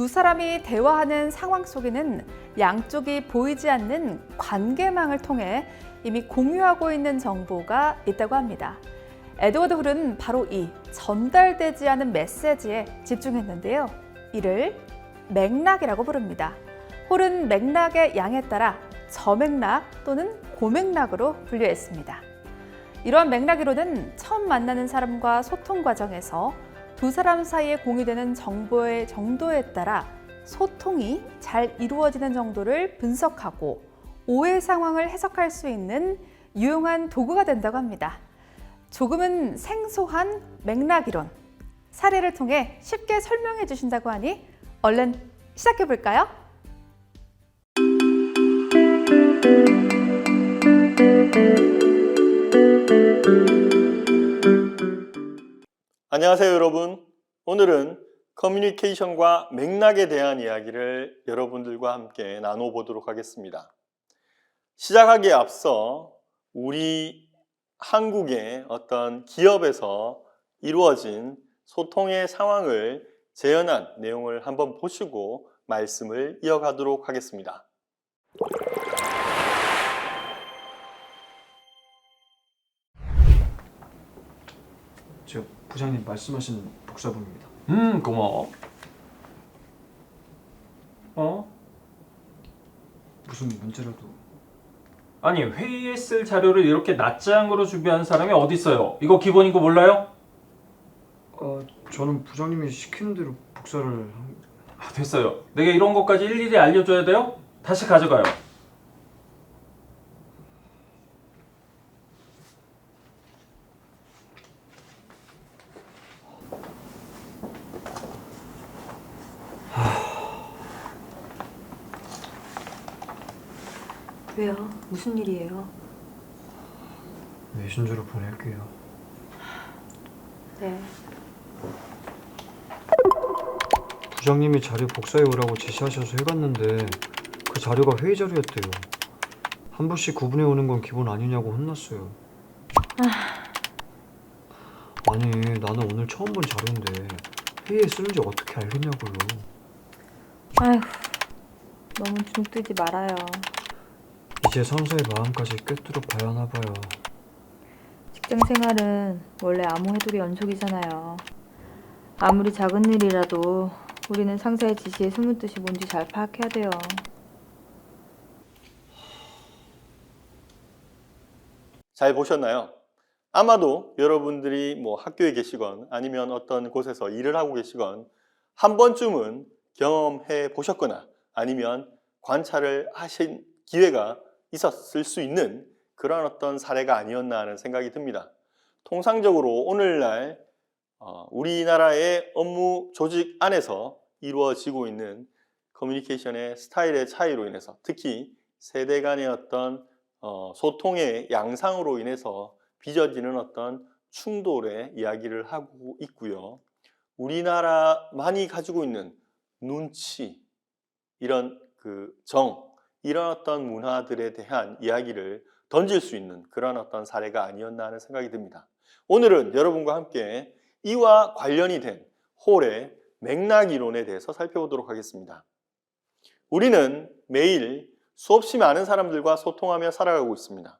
사람이 대화하는 상황 속에는 양쪽이 보이지 않는 관계망을 통해 이미 공유하고 있는 정보가 있다고 합니다. 에드워드 홀은 바로 이 전달되지 않은 메시지에 집중했는데요. 이를 맥락이라고 부릅니다. 홀은 맥락의 양에 따라 저맥락 또는 고맥락으로 분류했습니다. 이러한 맥락 이론은 처음 만나는 사람과 소통 과정에서 두 사람 사이에 공유되는 정보의 정도에 따라 소통이 잘 이루어지는 정도를 분석하고 오해 상황을 해석할 수 있는 유용한 도구가 된다고 합니다. 조금은 생소한 맥락 이론, 사례를 통해 쉽게 설명해 주신다고 하니 얼른 시작해 볼까요? 안녕하세요, 여러분. 오늘은 커뮤니케이션과 맥락에 대한 이야기를 여러분들과 함께 나눠보도록 하겠습니다. 시작하기에 앞서 우리 한국의 어떤 기업에서 이루어진 소통의 상황을 재현한 내용을 한번 보시고 말씀을 이어가도록 하겠습니다. 제가 부장님 말씀하신 복사본입니다. 고마워. 무슨 문제라도. 아니, 회의에 쓸 자료를 이렇게 낱장으로 준비한 사람이 어디 있어요? 이거 기본인 거 몰라요? 저는 부장님이 시키는 대로 복사를 됐어요. 내가 이런 것까지 일일이 알려줘야 돼요? 다시 가져가요. 왜요? 무슨 일이에요? 메신저로 보낼게요. 네. 부장님이 자료 복사해 오라고 지시하셔서 해갔는데 그 자료가 회의 자료였대요. 한 번씩 구분해 오는 건 기본 아니냐고 혼났어요. 아니, 나는 오늘 처음 본 자료인데 회의에 쓰는지 어떻게 알겠냐고요. 아휴, 너무 중뜨지 말아요. 이제 선수의 마음까지 꿰뚫어 봐야 하나 봐요. 직장 생활은 원래 아무 해도 연속이잖아요. 아무리 작은 일이라도 우리는 상사의 지시에 숨은 뜻이 뭔지 잘 파악해야 돼요. 잘 보셨나요? 아마도 여러분들이 학교에 계시건 아니면 어떤 곳에서 일을 하고 계시건 한 번쯤은 경험해 보셨거나 아니면 관찰을 하신 기회가 있었을 수 있는 그런 어떤 사례가 아니었나 하는 생각이 듭니다. 통상적으로 오늘날 우리나라의 업무 조직 안에서 이루어지고 있는 커뮤니케이션의 스타일의 차이로 인해서 특히 세대 간의 어떤 소통의 양상으로 인해서 빚어지는 어떤 충돌의 이야기를 하고 있고요. 우리나라만이 가지고 있는 눈치, 이런 이런 어떤 문화들에 대한 이야기를 던질 수 있는 그런 어떤 사례가 아니었나 하는 생각이 듭니다. 오늘은 여러분과 함께 이와 관련이 된 홀의 맥락 이론에 대해서 살펴보도록 하겠습니다. 우리는 매일 수없이 많은 사람들과 소통하며 살아가고 있습니다.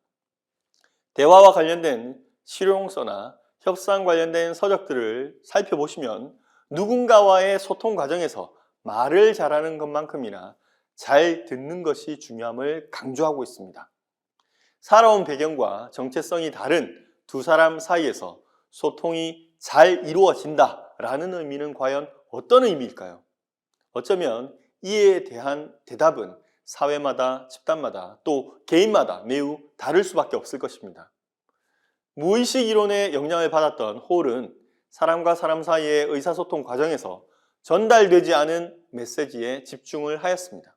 대화와 관련된 실용서나 협상 관련된 서적들을 살펴보시면 누군가와의 소통 과정에서 말을 잘하는 것만큼이나 잘 듣는 것이 중요함을 강조하고 있습니다. 살아온 배경과 정체성이 다른 두 사람 사이에서 소통이 잘 이루어진다라는 의미는 과연 어떤 의미일까요? 어쩌면 이에 대한 대답은 사회마다, 집단마다, 또 개인마다 매우 다를 수밖에 없을 것입니다. 무의식 이론의 영향을 받았던 홀은 사람과 사람 사이의 의사소통 과정에서 전달되지 않은 메시지에 집중을 하였습니다.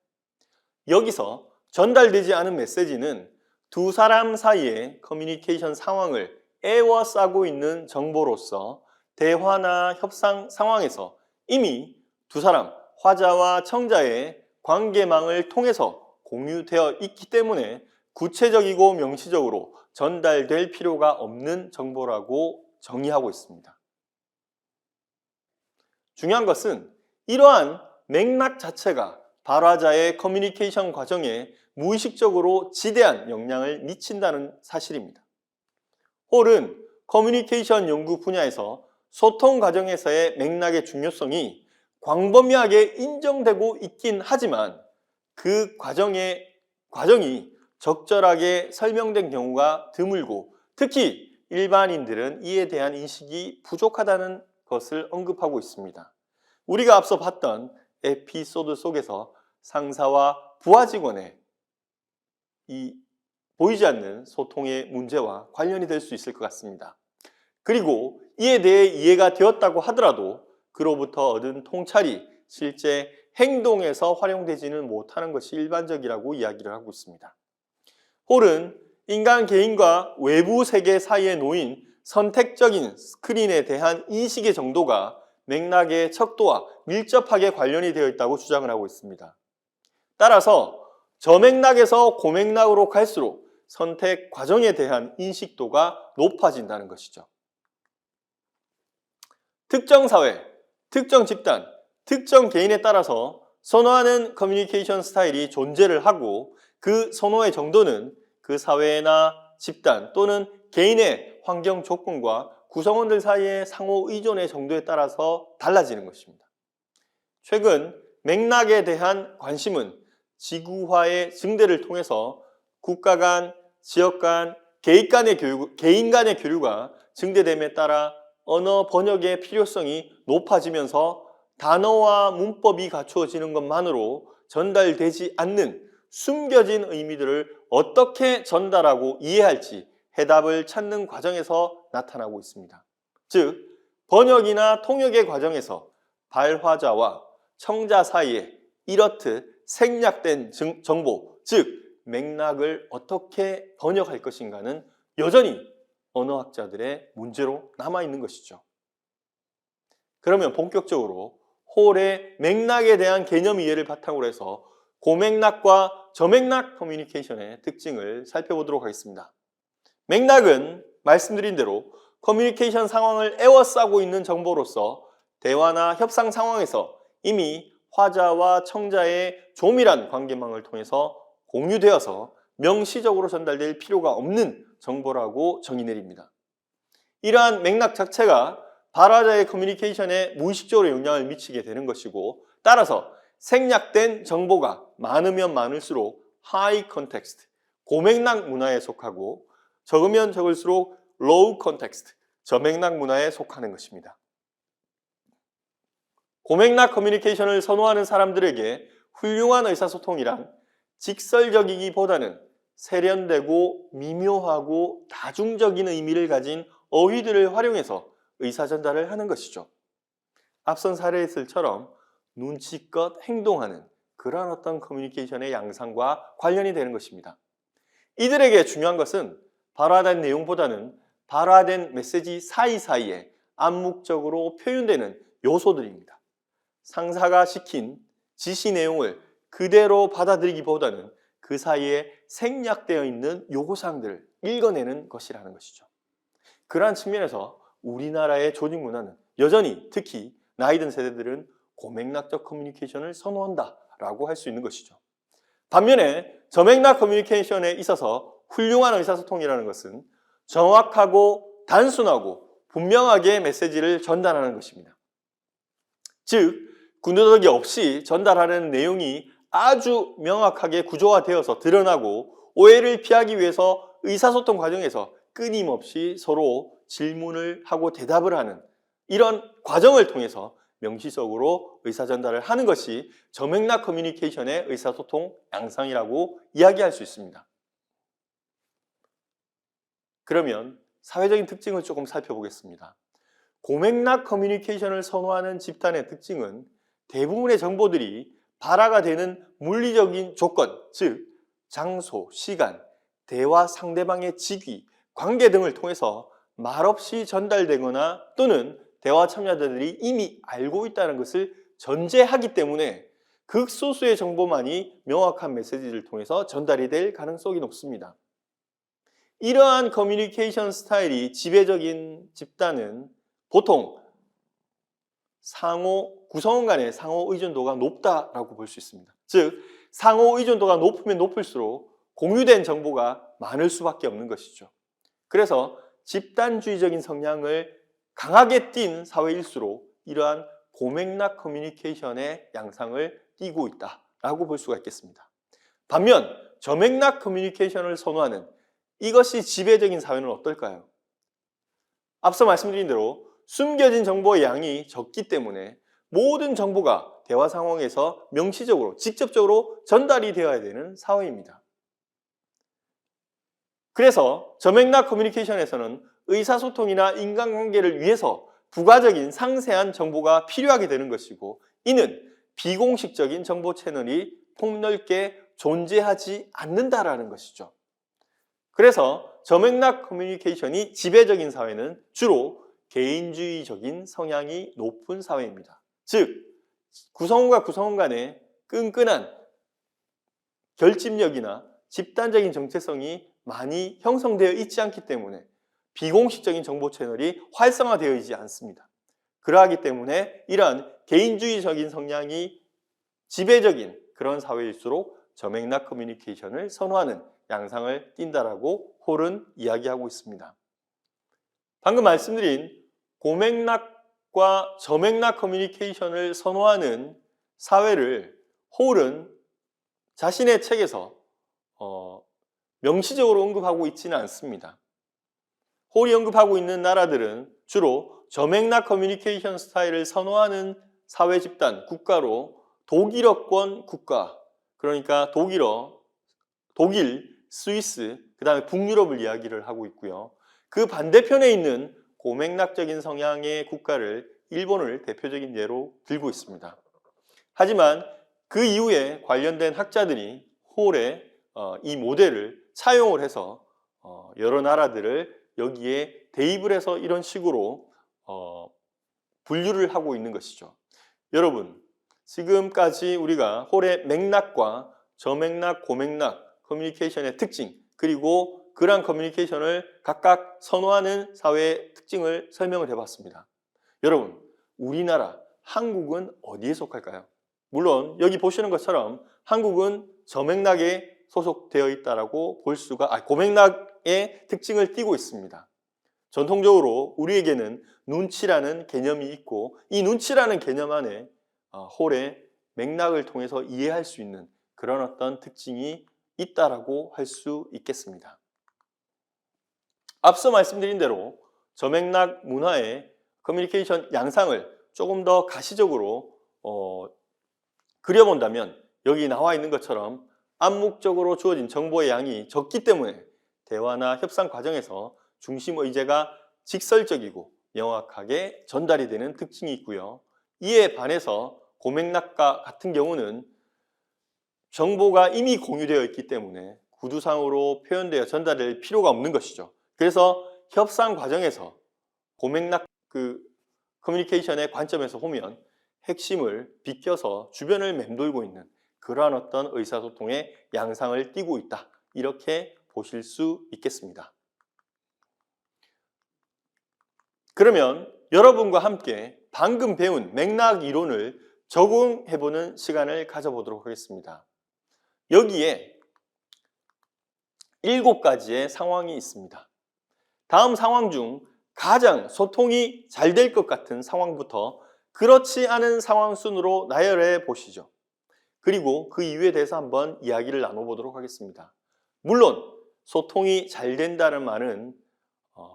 여기서 전달되지 않은 메시지는 두 사람 사이의 커뮤니케이션 상황을 에워싸고 있는 정보로서 대화나 협상 상황에서 이미 두 사람, 화자와 청자의 관계망을 통해서 공유되어 있기 때문에 구체적이고 명시적으로 전달될 필요가 없는 정보라고 정의하고 있습니다. 중요한 것은 이러한 맥락 자체가 발화자의 커뮤니케이션 과정에 무의식적으로 지대한 영향을 미친다는 사실입니다. 홀은 커뮤니케이션 연구 분야에서 소통 과정에서의 맥락의 중요성이 광범위하게 인정되고 있긴 하지만 그 과정이 적절하게 설명된 경우가 드물고 특히 일반인들은 이에 대한 인식이 부족하다는 것을 언급하고 있습니다. 우리가 앞서 봤던 에피소드 속에서 상사와 부하 직원의 이 보이지 않는 소통의 문제와 관련이 될 수 있을 것 같습니다. 그리고 이에 대해 이해가 되었다고 하더라도 그로부터 얻은 통찰이 실제 행동에서 활용되지는 못하는 것이 일반적이라고 이야기를 하고 있습니다. 홀은 인간 개인과 외부 세계 사이에 놓인 선택적인 스크린에 대한 인식의 정도가 맥락의 척도와 밀접하게 관련이 되어 있다고 주장을 하고 있습니다. 따라서 저맥락에서 고맥락으로 갈수록 선택 과정에 대한 인식도가 높아진다는 것이죠. 특정 사회, 특정 집단, 특정 개인에 따라서 선호하는 커뮤니케이션 스타일이 존재를 하고 그 선호의 정도는 그 사회나 집단 또는 개인의 환경 조건과 구성원들 사이의 상호 의존의 정도에 따라서 달라지는 것입니다. 최근 맥락에 대한 관심은 지구화의 증대를 통해서 국가 간, 지역 간, 개인 간의 교류가 증대됨에 따라 언어 번역의 필요성이 높아지면서 단어와 문법이 갖추어지는 것만으로 전달되지 않는 숨겨진 의미들을 어떻게 전달하고 이해할지 해답을 찾는 과정에서 나타나고 있습니다. 즉, 번역이나 통역의 과정에서 발화자와 청자 사이에 이렇듯 생략된 정보, 즉 맥락을 어떻게 번역할 것인가는 여전히 언어학자들의 문제로 남아있는 것이죠. 그러면 본격적으로 홀의 맥락에 대한 개념 이해를 바탕으로 해서 고맥락과 저맥락 커뮤니케이션의 특징을 살펴보도록 하겠습니다. 맥락은 말씀드린 대로 커뮤니케이션 상황을 에워싸고 있는 정보로서 대화나 협상 상황에서 이미 화자와 청자의 조밀한 관계망을 통해서 공유되어서 명시적으로 전달될 필요가 없는 정보라고 정의 내립니다. 이러한 맥락 자체가 발화자의 커뮤니케이션에 무의식적으로 영향을 미치게 되는 것이고 따라서 생략된 정보가 많으면 많을수록 하이 컨텍스트, 고맥락 문화에 속하고 적으면 적을수록 로우 컨텍스트, 저맥락 문화에 속하는 것입니다. 고맥락 커뮤니케이션을 선호하는 사람들에게 훌륭한 의사소통이란 직설적이기보다는 세련되고 미묘하고 다중적인 의미를 가진 어휘들을 활용해서 의사전달을 하는 것이죠. 앞선 사례들처럼 눈치껏 행동하는 그런 어떤 커뮤니케이션의 양상과 관련이 되는 것입니다. 이들에게 중요한 것은 발화된 내용보다는 발화된 메시지 사이사이에 암묵적으로 표현되는 요소들입니다. 상사가 시킨 지시 내용을 그대로 받아들이기보다는 그 사이에 생략되어 있는 요구사항들을 읽어내는 것이라는 것이죠. 그러한 측면에서 우리나라의 조직 문화는 여전히 특히 나이 든 세대들은 고맥락적 커뮤니케이션을 선호한다라고 할 수 있는 것이죠. 반면에 저맥락 커뮤니케이션에 있어서 훌륭한 의사소통이라는 것은 정확하고 단순하고 분명하게 메시지를 전달하는 것입니다. 즉, 군더더기 없이 전달하는 내용이 아주 명확하게 구조화되어서 드러나고 오해를 피하기 위해서 의사소통 과정에서 끊임없이 서로 질문을 하고 대답을 하는 이런 과정을 통해서 명시적으로 의사전달을 하는 것이 저맥락 커뮤니케이션의 의사소통 양상이라고 이야기할 수 있습니다. 그러면 사회적인 특징을 조금 살펴보겠습니다. 고맥락 커뮤니케이션을 선호하는 집단의 특징은 대부분의 정보들이 발화가 되는 물리적인 조건, 즉 장소, 시간, 대화 상대방의 직위, 관계 등을 통해서 말없이 전달되거나 또는 대화 참여자들이 이미 알고 있다는 것을 전제하기 때문에 극소수의 정보만이 명확한 메시지를 통해서 전달이 될 가능성이 높습니다. 이러한 커뮤니케이션 스타일이 지배적인 집단은 보통 구성원 간의 상호 의존도가 높다라고 볼 수 있습니다. 즉, 상호 의존도가 높으면 높을수록 공유된 정보가 많을 수밖에 없는 것이죠. 그래서 집단주의적인 성향을 강하게 띈 사회일수록 이러한 고맥락 커뮤니케이션의 양상을 띠고 있다라고 볼 수가 있겠습니다. 반면 저맥락 커뮤니케이션을 선호하는 이것이 지배적인 사회는 어떨까요? 앞서 말씀드린 대로 숨겨진 정보의 양이 적기 때문에 모든 정보가 대화 상황에서 명시적으로, 직접적으로 전달이 되어야 되는 사회입니다. 그래서 저맥락 커뮤니케이션에서는 의사소통이나 인간관계를 위해서 부가적인 상세한 정보가 필요하게 되는 것이고, 이는 비공식적인 정보 채널이 폭넓게 존재하지 않는다라는 것이죠. 그래서 저맥락 커뮤니케이션이 지배적인 사회는 주로 개인주의적인 성향이 높은 사회입니다. 즉, 구성원과 구성원 간의 끈끈한 결집력이나 집단적인 정체성이 많이 형성되어 있지 않기 때문에 비공식적인 정보 채널이 활성화되어 있지 않습니다. 그러하기 때문에 이러한 개인주의적인 성향이 지배적인 그런 사회일수록 저맥락 커뮤니케이션을 선호하는 양상을 띈다라고 홀은 이야기하고 있습니다. 방금 말씀드린 고맥락과 저맥락 커뮤니케이션을 선호하는 사회를 홀은 자신의 책에서 명시적으로 언급하고 있지는 않습니다. 홀이 언급하고 있는 나라들은 주로 저맥락 커뮤니케이션 스타일을 선호하는 사회 집단, 국가로 독일어권 국가, 그러니까 독일, 스위스, 그 다음에 북유럽을 이야기를 하고 있고요. 그 반대편에 있는 고맥락적인 성향의 국가를 일본을 대표적인 예로 들고 있습니다. 하지만 그 이후에 관련된 학자들이 홀의 이 모델을 차용을 해서 여러 나라들을 여기에 대입을 해서 이런 식으로 분류를 하고 있는 것이죠. 여러분, 지금까지 우리가 홀의 맥락과 저맥락, 고맥락 커뮤니케이션의 특징, 그리고 그러한 커뮤니케이션을 각각 선호하는 사회의 특징을 설명을 해봤습니다. 여러분, 우리나라, 한국은 어디에 속할까요? 물론 여기 보시는 것처럼 한국은 저맥락에 소속되어 있다라고 볼 수가, 고맥락의 특징을 띠고 있습니다. 전통적으로 우리에게는 눈치라는 개념이 있고, 이 눈치라는 개념 안에 홀의 맥락을 통해서 이해할 수 있는 그런 어떤 특징이 있다라고 할 수 있겠습니다. 앞서 말씀드린 대로 저맥락 문화의 커뮤니케이션 양상을 조금 더 가시적으로 그려본다면, 여기 나와 있는 것처럼 암묵적으로 주어진 정보의 양이 적기 때문에 대화나 협상 과정에서 중심 의제가 직설적이고 명확하게 전달이 되는 특징이 있고요. 이에 반해서 고맥락과 같은 경우는 정보가 이미 공유되어 있기 때문에 구두상으로 표현되어 전달될 필요가 없는 것이죠. 그래서 협상 과정에서 고맥락 커뮤니케이션의 관점에서 보면 핵심을 비껴서 주변을 맴돌고 있는 그러한 어떤 의사소통의 양상을 띠고 있다, 이렇게 보실 수 있겠습니다. 그러면 여러분과 함께 방금 배운 맥락 이론을 적용해보는 시간을 가져보도록 하겠습니다. 여기에 7가지의 상황이 있습니다. 다음 상황 중 가장 소통이 잘 될 것 같은 상황부터 그렇지 않은 상황 순으로 나열해 보시죠. 그리고 그 이유에 대해서 한번 이야기를 나눠보도록 하겠습니다. 물론 소통이 잘 된다는 말은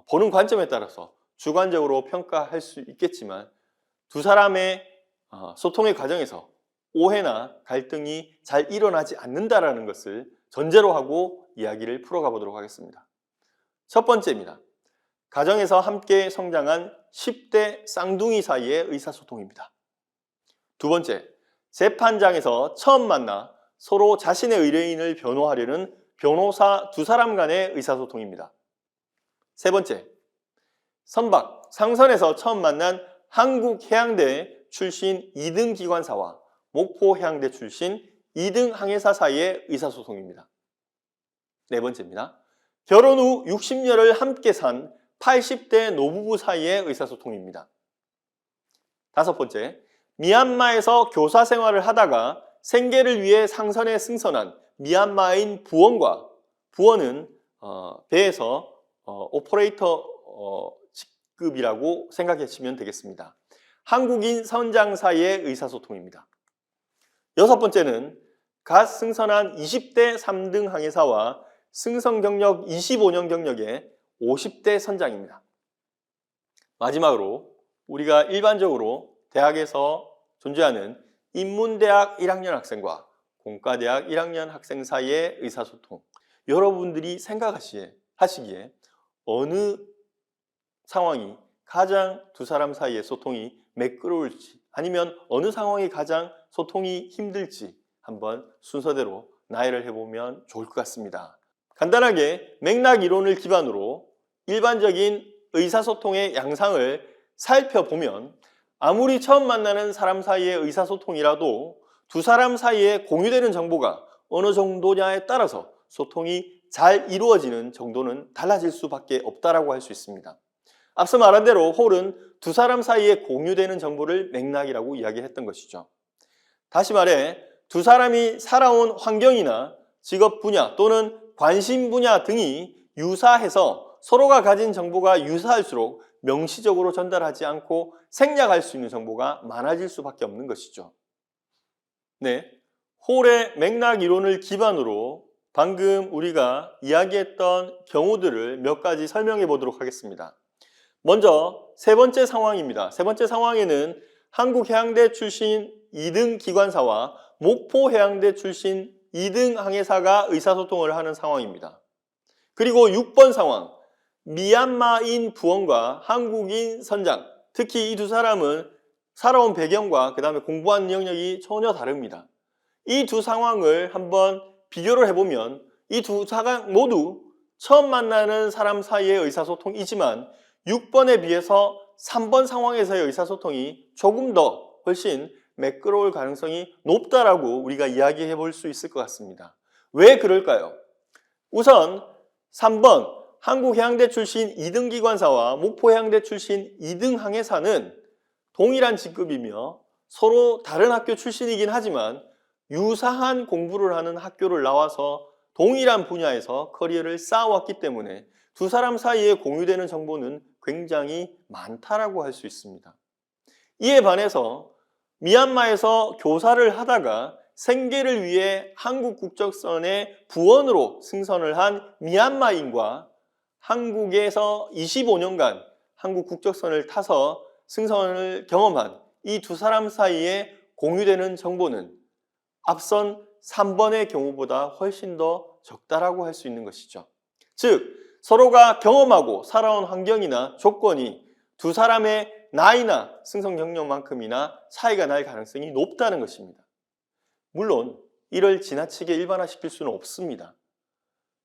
보는 관점에 따라서 주관적으로 평가할 수 있겠지만, 두 사람의 소통의 과정에서 오해나 갈등이 잘 일어나지 않는다는 것을 전제로 하고 이야기를 풀어가 보도록 하겠습니다. 첫 번째입니다. 가정에서 함께 성장한 10대 쌍둥이 사이의 의사소통입니다. 두 번째, 재판장에서 처음 만나 서로 자신의 의뢰인을 변호하려는 변호사 두 사람 간의 의사소통입니다. 세 번째, 선박, 상선에서 처음 만난 한국해양대 출신 2등 기관사와 목포해양대 출신 2등 항해사 사이의 의사소통입니다. 네 번째입니다. 결혼 후 60년을 함께 산 80대 노부부 사이의 의사소통입니다. 5번째, 미얀마에서 교사 생활을 하다가 생계를 위해 상선에 승선한 미얀마인 부원과 부원은 배에서 오퍼레이터 직급이라고 생각하시면 되겠습니다. 한국인 선장 사이의 의사소통입니다. 6번째는 갓 승선한 20대 3등 항해사와 승선 경력 25년 경력의 50대 선장입니다. 마지막으로 우리가 일반적으로 대학에서 존재하는 인문대학 1학년 학생과 공과대학 1학년 학생 사이의 의사소통, 여러분들이 생각하시기에 어느 상황이 가장 두 사람 사이의 소통이 매끄러울지, 아니면 어느 상황이 가장 소통이 힘들지 한번 순서대로 나열을 해보면 좋을 것 같습니다. 간단하게 맥락 이론을 기반으로 일반적인 의사소통의 양상을 살펴보면 아무리 처음 만나는 사람 사이의 의사소통이라도 두 사람 사이에 공유되는 정보가 어느 정도냐에 따라서 소통이 잘 이루어지는 정도는 달라질 수밖에 없다라고 할 수 있습니다. 앞서 말한 대로 홀은 두 사람 사이에 공유되는 정보를 맥락이라고 이야기했던 것이죠. 다시 말해 두 사람이 살아온 환경이나 직업 분야 또는 관심 분야 등이 유사해서 서로가 가진 정보가 유사할수록 명시적으로 전달하지 않고 생략할 수 있는 정보가 많아질 수밖에 없는 것이죠. 네, 홀의 맥락 이론을 기반으로 방금 우리가 이야기했던 경우들을 몇 가지 설명해 보도록 하겠습니다. 먼저 세 번째 상황입니다. 세 번째 상황에는 한국해양대 출신 2등 기관사와 목포해양대 출신 2등 항해사가 의사소통을 하는 상황입니다. 그리고 6번 상황, 미얀마인 부원과 한국인 선장, 특히 이 두 사람은 살아온 배경과 그 다음에 공부한 영역이 전혀 다릅니다. 이 두 상황을 한번 비교를 해보면 이 두 상황 모두 처음 만나는 사람 사이의 의사소통이지만 6번에 비해서 3번 상황에서의 의사소통이 조금 더 훨씬 매끄러울 가능성이 높다라고 우리가 이야기해 볼 수 있을 것 같습니다. 왜 그럴까요? 우선 3번 한국해양대 출신 2등 기관사와 목포해양대 출신 2등 항해사는 동일한 직급이며 서로 다른 학교 출신이긴 하지만 유사한 공부를 하는 학교를 나와서 동일한 분야에서 커리어를 쌓아왔기 때문에 두 사람 사이에 공유되는 정보는 굉장히 많다라고 할 수 있습니다. 이에 반해서 미얀마에서 교사를 하다가 생계를 위해 한국 국적선의 부원으로 승선을 한 미얀마인과 한국에서 25년간 한국 국적선을 타서 승선을 경험한 이 두 사람 사이에 공유되는 정보는 앞선 3번의 경우보다 훨씬 더 적다라고 할 수 있는 것이죠. 즉, 서로가 경험하고 살아온 환경이나 조건이 두 사람의 나이나 승선 경력만큼이나 차이가 날 가능성이 높다는 것입니다. 물론 이를 지나치게 일반화시킬 수는 없습니다.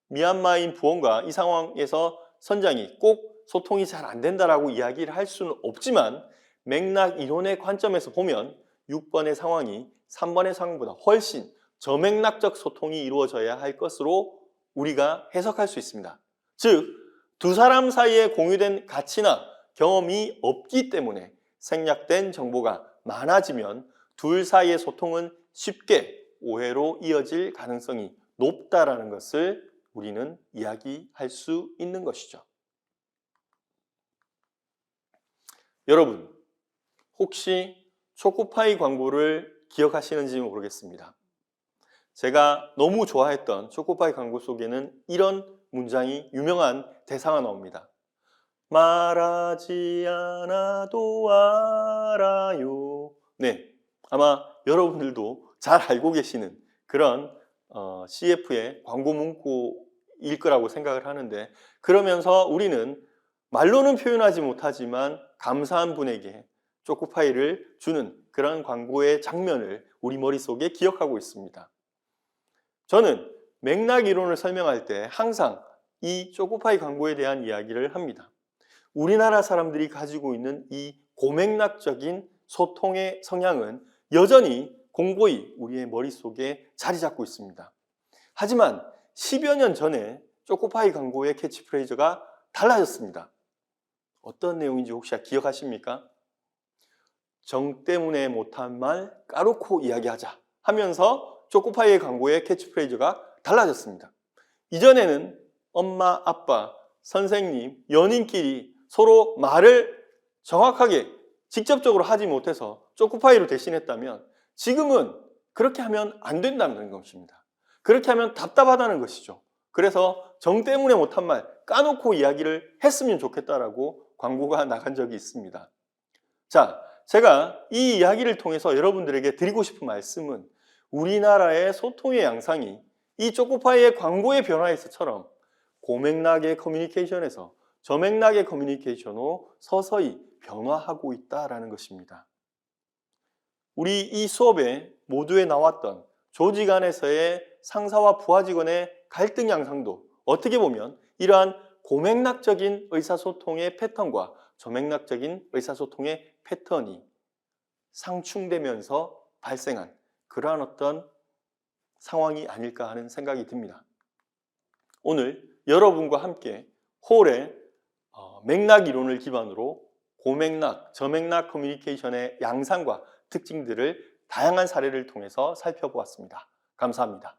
미얀마인 부원과 이 상황에서 선장이 꼭 소통이 잘 안 된다라고 이야기를 할 수는 없지만 맥락 이론의 관점에서 보면 6번의 상황이 3번의 상황보다 훨씬 저맥락적 소통이 이루어져야 할 것으로 우리가 해석할 수 있습니다. 즉, 두 사람 사이에 공유된 가치나 경험이 없기 때문에 생략된 정보가 많아지면 둘 사이의 소통은 쉽게 오해로 이어질 가능성이 높다라는 것을 우리는 이야기할 수 있는 것이죠. 여러분, 혹시 초코파이 광고를 기억하시는지 모르겠습니다. 제가 너무 좋아했던 초코파이 광고 속에는 이런 문장이 유명한 대사가 나옵니다. 말하지 않아도 알아요. 네, 아마 여러분들도 잘 알고 계시는 그런 CF의 광고 문구일 거라고 생각을 하는데, 그러면서 우리는 말로는 표현하지 못하지만 감사한 분에게 초코파이를 주는 그런 광고의 장면을 우리 머릿속에 기억하고 있습니다. 저는 맥락 이론을 설명할 때 항상 이 초코파이 광고에 대한 이야기를 합니다. 우리나라 사람들이 가지고 있는 이 고맥락적인 소통의 성향은 여전히 공고히 우리의 머릿속에 자리 잡고 있습니다. 하지만 10여 년 전에 초코파이 광고의 캐치프레이즈가 달라졌습니다. 어떤 내용인지 혹시 기억하십니까? 정 때문에 못한 말 까놓고 이야기하자 하면서 초코파이의 광고의 캐치프레이즈가 달라졌습니다. 이전에는 엄마, 아빠, 선생님, 연인끼리 서로 말을 정확하게 직접적으로 하지 못해서 초코파이로 대신했다면 지금은 그렇게 하면 안 된다는 것입니다. 그렇게 하면 답답하다는 것이죠. 그래서 정 때문에 못한 말 까놓고 이야기를 했으면 좋겠다라고 광고가 나간 적이 있습니다. 자, 제가 이 이야기를 통해서 여러분들에게 드리고 싶은 말씀은 우리나라의 소통의 양상이 이 초코파이의 광고의 변화에서처럼 고맥락의 커뮤니케이션에서 저맥락의 커뮤니케이션으로 서서히 변화하고 있다라는 것입니다. 우리 이 수업에 모두에 나왔던 조직 안에서의 상사와 부하 직원의 갈등 양상도 어떻게 보면 이러한 고맥락적인 의사소통의 패턴과 저맥락적인 의사소통의 패턴이 상충되면서 발생한 그러한 어떤 상황이 아닐까 하는 생각이 듭니다. 오늘 여러분과 함께 홀의 맥락 이론을 기반으로 고맥락, 저맥락 커뮤니케이션의 양상과 특징들을 다양한 사례를 통해서 살펴보았습니다. 감사합니다.